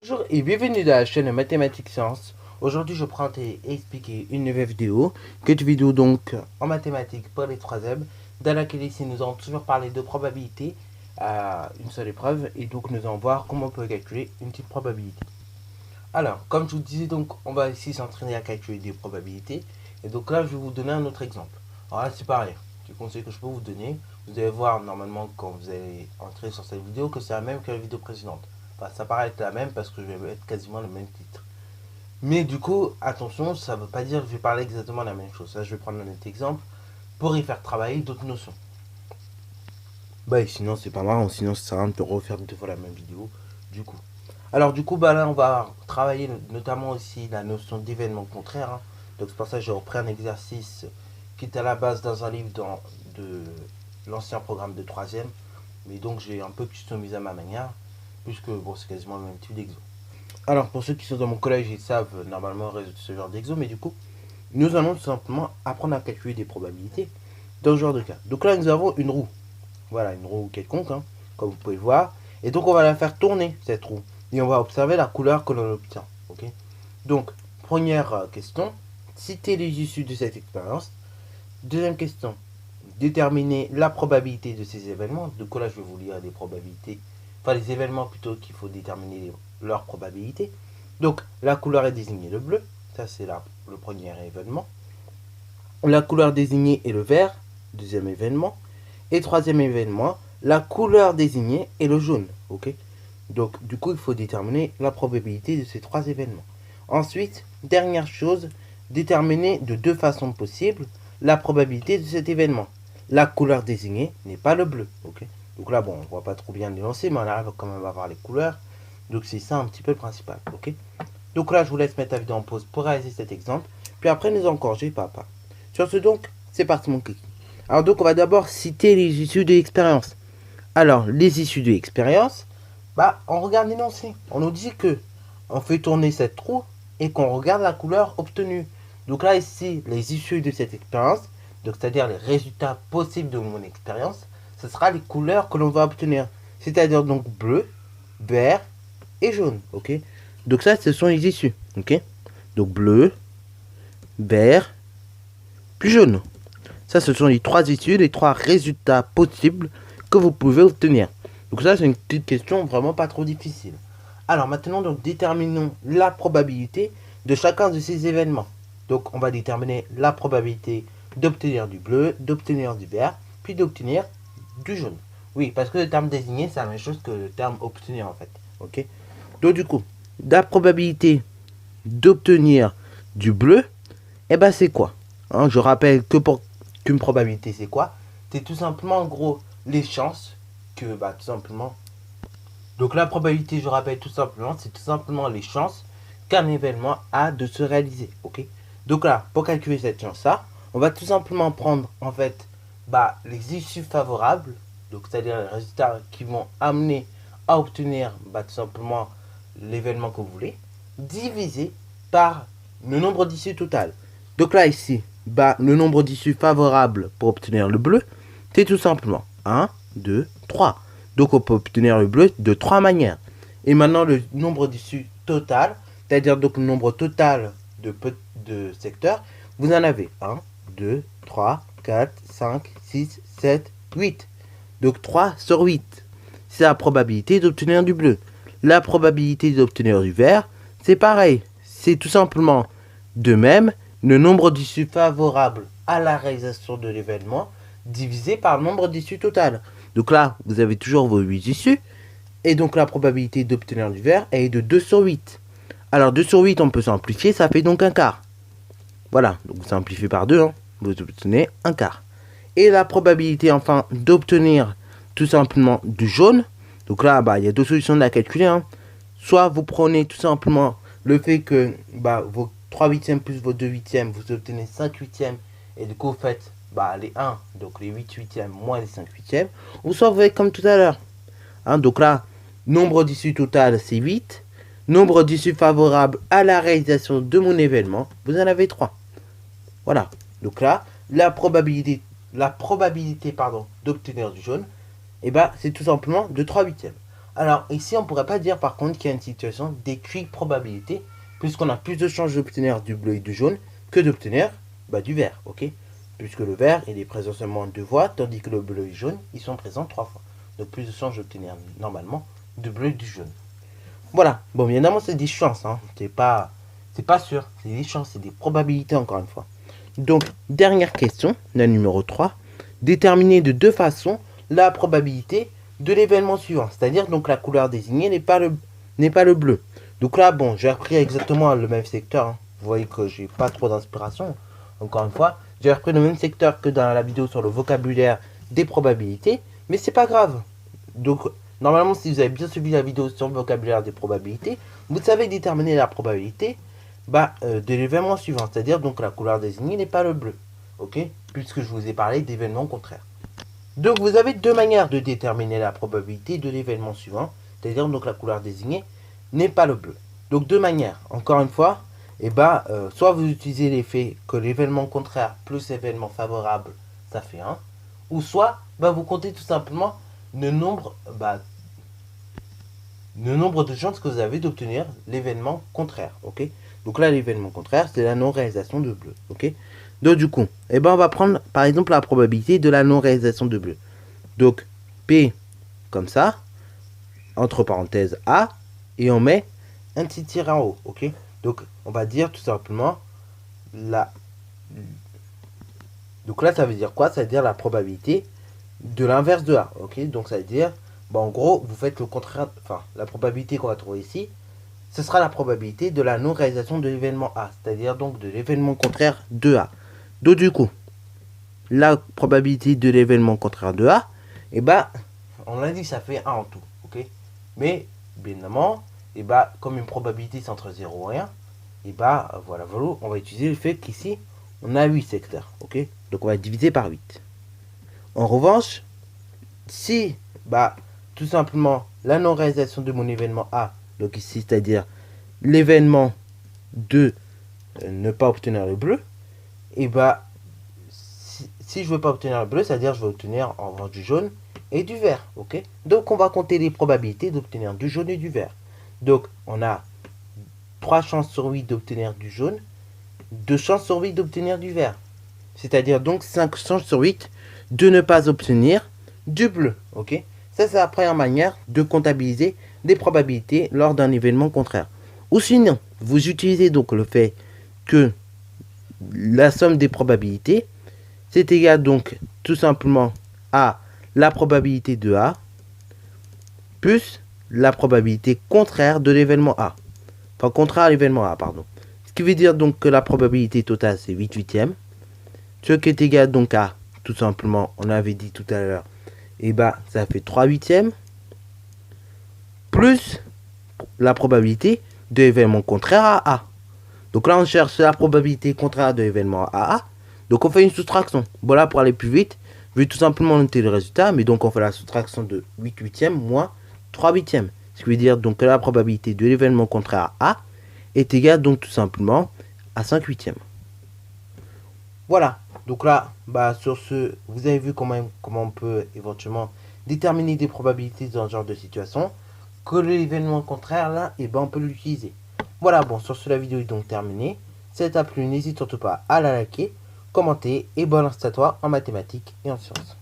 Bonjour et bienvenue dans la chaîne Mathématiques Sciences. Aujourd'hui je prends et expliquer une nouvelle vidéo, donc en mathématiques pour les 3e, dans laquelle ici nous allons toujours parler de probabilité à une seule épreuve, et donc nous allons voir comment on peut calculer une petite probabilité. Alors, comme je vous disais, donc on va ici s'entraîner à calculer des probabilités, et donc là je vais vous donner un autre exemple. Alors là c'est pareil, du conseil que je peux vous donner, vous allez voir normalement quand vous allez entrer sur cette vidéo que c'est la même que la vidéo précédente. Enfin, ça paraît être la même parce que je vais mettre quasiment le même titre. Mais du coup, attention, ça ne veut pas dire que je vais parler exactement la même chose. Là, je vais prendre un autre exemple pour y faire travailler d'autres notions. Bah, et sinon, c'est pas marrant. Sinon, ça sert à rien de refaire deux fois la même vidéo. Du coup. Alors, du coup, bah là, on va travailler notamment aussi la notion d'événement contraire. Hein. Donc, c'est pour ça que j'ai repris un exercice qui est à la base dans un livre de l'ancien programme de 3e. Mais donc, j'ai un peu customisé à ma manière. Puisque bon, c'est quasiment le même type d'exo. Alors pour ceux qui sont dans mon collège, ils savent normalement résoudre ce genre d'exo, mais du coup, nous allons tout simplement apprendre à calculer des probabilités dans ce genre de cas. Donc là, nous avons une roue. Voilà, une roue quelconque, hein, comme vous pouvez le voir. Et donc on va la faire tourner, cette roue. Et on va observer la couleur que l'on obtient. Okay, donc, première question, citer les issues de cette expérience. Deuxième question, déterminer la probabilité de ces événements. Donc là, je vais vous lire les probabilités. Enfin, les événements plutôt qu'il faut déterminer leur probabilité. Donc, la couleur est désignée le bleu. Ça, c'est le premier événement. La couleur désignée est le vert. Deuxième événement. Et troisième événement, la couleur désignée est le jaune. Ok. Donc, du coup, il faut déterminer la probabilité de ces trois événements. Ensuite, dernière chose, déterminer de deux façons possibles la probabilité de cet événement. La couleur désignée n'est pas le bleu. Ok. Donc là, bon, on ne voit pas trop bien l'énoncé, mais on arrive quand même à voir les couleurs. Donc c'est ça un petit peu le principal, ok. Donc là, je vous laisse mettre la vidéo en pause pour réaliser cet exemple. Puis après, nous allons corriger pas à pas. Sur ce donc, c'est parti mon kiki. Alors donc, on va d'abord citer les issues de l'expérience. Alors, les issues de l'expérience, bah, on regarde l'énoncé. On nous dit que on fait tourner cette roue et qu'on regarde la couleur obtenue. Donc là, ici, les issues de cette expérience, donc c'est-à-dire les résultats possibles de mon expérience, ce sera les couleurs que l'on va obtenir. C'est-à-dire donc bleu, vert et jaune. Ok. Donc ça, ce sont les issues. Ok. Donc bleu, vert, puis jaune. Ça, ce sont les trois issues, les trois résultats possibles que vous pouvez obtenir. Donc ça, c'est une petite question vraiment pas trop difficile. Alors maintenant, donc déterminons la probabilité de chacun de ces événements. Donc on va déterminer la probabilité d'obtenir du bleu, d'obtenir du vert, puis d'obtenir du jaune. Oui, parce que le terme désigné, c'est la même chose que le terme obtenir en fait. Ok. Donc du coup, la probabilité d'obtenir du bleu, eh ben c'est quoi, hein, je rappelle que pour qu'une probabilité, c'est quoi? C'est tout simplement en gros les chances que, bah tout simplement. Donc la probabilité, je rappelle tout simplement, c'est tout simplement les chances qu'un événement a de se réaliser. Ok. Donc là, pour calculer cette chance-là, on va tout simplement prendre en fait bah, les issues favorables, donc c'est-à-dire les résultats qui vont amener à obtenir bah, tout simplement l'événement que vous voulez, divisé par le nombre d'issues total. Donc là ici, bah, le nombre d'issues favorables pour obtenir le bleu, c'est tout simplement 1, 2, 3. Donc on peut obtenir le bleu de 3 manières. Et maintenant le nombre d'issues total, c'est-à-dire donc le nombre total de secteurs, vous en avez 1, 2, 3, 4, 5, 6, 7, 8. Donc 3 sur 8. C'est la probabilité d'obtenir du bleu. La probabilité d'obtenir du vert, c'est pareil. C'est tout simplement de même le nombre d'issues favorables à la réalisation de l'événement divisé par le nombre d'issues totales. Donc là, vous avez toujours vos 8 issues. Et donc la probabilité d'obtenir du vert est de 2 sur 8. Alors 2 sur 8, on peut simplifier, ça fait donc un quart. Voilà, donc vous simplifiez par 2, hein, vous obtenez un quart. Et la probabilité enfin d'obtenir tout simplement du jaune. Donc là, bah, il y a deux solutions de la calculer. Hein. Soit vous prenez tout simplement le fait que bah, vos 3 huitièmes plus vos 2 huitièmes, vous obtenez 5 huitièmes. Et du coup, vous faites bah, les 1, donc les 8 huitièmes moins les 5 huitièmes. Ou soit vous faites comme tout à l'heure. Hein, donc là, nombre d'issues total, c'est 8. Nombre d'issues favorables à la réalisation de mon événement, vous en avez 3. Voilà. Donc là, la probabilité d'obtenir du jaune, et bah c'est tout simplement de 3 huitièmes. Alors ici on pourrait pas dire par contre qu'il y a une situation d'équiprobabilité, puisqu'on a plus de chances d'obtenir du bleu et du jaune que d'obtenir du vert, ok? Puisque le vert il est présent seulement 2 fois, tandis que le bleu et le jaune ils sont présents 3 fois. Donc plus de chances d'obtenir normalement du bleu et du jaune. Voilà, bon bien évidemment c'est des chances, hein. C'est pas sûr, c'est des chances, c'est des probabilités encore une fois. Donc dernière question, la numéro 3, déterminer de deux façons la probabilité de l'événement suivant, c'est-à-dire donc la couleur désignée n'est pas le bleu. Donc là bon, j'ai repris exactement le même secteur, hein. Vous voyez que j'ai pas trop d'inspiration. Encore une fois, j'ai repris le même secteur que dans la vidéo sur le vocabulaire des probabilités, mais c'est pas grave. Donc normalement si vous avez bien suivi la vidéo sur le vocabulaire des probabilités, vous savez déterminer la probabilité de l'événement suivant, c'est-à-dire donc la couleur désignée n'est pas le bleu, ok, puisque je vous ai parlé d'événements contraires. Donc vous avez deux manières de déterminer la probabilité de l'événement suivant, c'est-à-dire donc la couleur désignée n'est pas le bleu. Donc deux manières, encore une fois, soit vous utilisez l'effet que l'événement contraire plus l'événement favorable, ça fait 1, ou soit vous comptez tout simplement le nombre de chances que vous avez d'obtenir l'événement contraire, ok. Donc là l'événement contraire c'est la non réalisation de bleu, ok. Donc du coup, on va prendre par exemple la probabilité de la non réalisation de bleu. Donc P comme ça, entre parenthèses A, et on met un petit tiré en haut, ok. Donc on va dire tout simplement la... Donc là ça veut dire quoi? Ça veut dire la probabilité de l'inverse de A, ok. Donc ça veut dire, en gros, vous faites le contraire, enfin la probabilité qu'on va trouver ici, ce sera la probabilité de la non-réalisation de l'événement A, c'est-à-dire donc de l'événement contraire de A. Donc du coup, la probabilité de l'événement contraire de A, on l'a dit, ça fait 1 en tout, ok. Mais, bien évidemment, comme une probabilité c'est entre 0 et 1, voilà, on va utiliser le fait qu'ici, on a 8 secteurs, ok. Donc on va diviser par 8. En revanche, si, tout simplement, la non-réalisation de mon événement A, donc ici, c'est-à-dire l'événement de ne pas obtenir le bleu, si je veux pas obtenir le bleu, c'est-à-dire je vais obtenir en revanche du jaune et du vert, ok. Donc on va compter les probabilités d'obtenir du jaune et du vert. Donc on a 3 chances sur 8 d'obtenir du jaune, 2 chances sur 8 d'obtenir du vert. C'est-à-dire donc 5 chances sur 8 de ne pas obtenir du bleu, ok. Ça c'est la première manière de comptabiliser des probabilités lors d'un événement contraire. Ou sinon, vous utilisez donc le fait que la somme des probabilités, c'est égal donc tout simplement à la probabilité de A plus la probabilité contraire de l'événement A. Enfin, contraire à l'événement A, pardon. Ce qui veut dire donc que la probabilité totale, c'est 8 huitièmes. Ce qui est égal donc à, tout simplement, on avait dit tout à l'heure, ça fait 3 huitièmes. Plus la probabilité de l'événement contraire à A. Donc là, on cherche la probabilité contraire de l'événement à A. Donc on fait une soustraction. Voilà, pour aller plus vite, je vais tout simplement noter le résultat. Mais donc on fait la soustraction de 8 huitièmes moins 3 huitièmes. Ce qui veut dire donc que la probabilité de l'événement contraire à A est égale donc tout simplement à 5 huitièmes. Voilà. Donc là, sur ce, vous avez vu comment on peut éventuellement déterminer des probabilités dans ce genre de situation. Que l'événement contraire là, on peut l'utiliser. Voilà, bon, sur ce, la vidéo est donc terminée. Si elle t'a plu, n'hésite surtout pas à la liker, commenter et bonne chance à toi en mathématiques et en sciences.